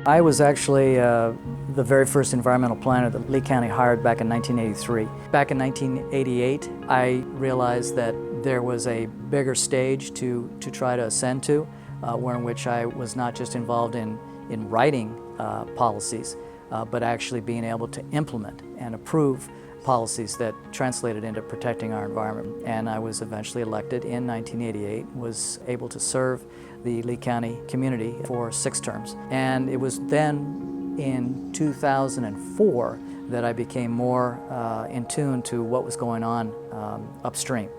I was actually the very first environmental planner that Lee County hired back in 1983. Back in 1988, I realized that there was a bigger stage to try to ascend to, where in which I was not just involved in writing policies, but actually being able to implement and approve policies that translated into protecting our environment. And I was eventually elected in 1988, was able to serve the Lee County community for 6 terms. And it was then in 2004 that I became more in tune to what was going on upstream.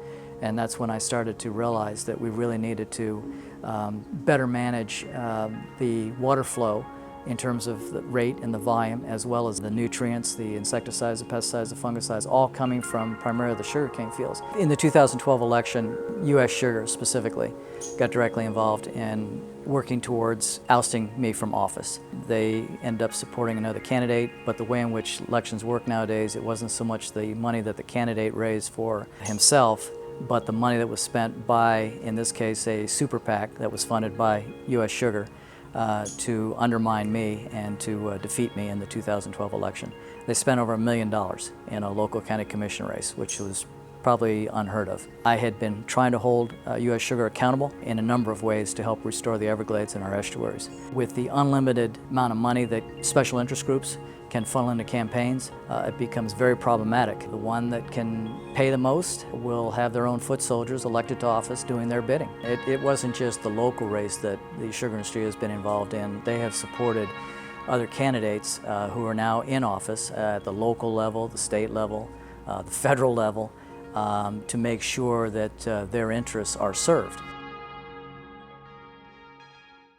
And that's when I started to realize that we really needed to better manage the water flow in terms of the rate and the volume, as well as the nutrients, the insecticides, the pesticides, the fungicides, all coming from primarily the sugarcane fields. In the 2012 election, U.S. Sugar specifically got directly involved in working towards ousting me from office. They ended up supporting another candidate, but the way in which elections work nowadays, it wasn't so much the money that the candidate raised for himself, but the money that was spent by, in this case, a super PAC that was funded by U.S. Sugar to undermine me and to defeat me in the 2012 election. They spent over $1 million in a local county commission race, which was probably unheard of. I had been trying to hold U.S. Sugar accountable in a number of ways to help restore the Everglades and our estuaries. With the unlimited amount of money that special interest groups can funnel into campaigns, it becomes very problematic. The one that can pay the most will have their own foot soldiers elected to office doing their bidding. It wasn't just the local race that the sugar industry has been involved in. They have supported other candidates who are now in office at the local level, the state level, the federal level, to make sure that their interests are served.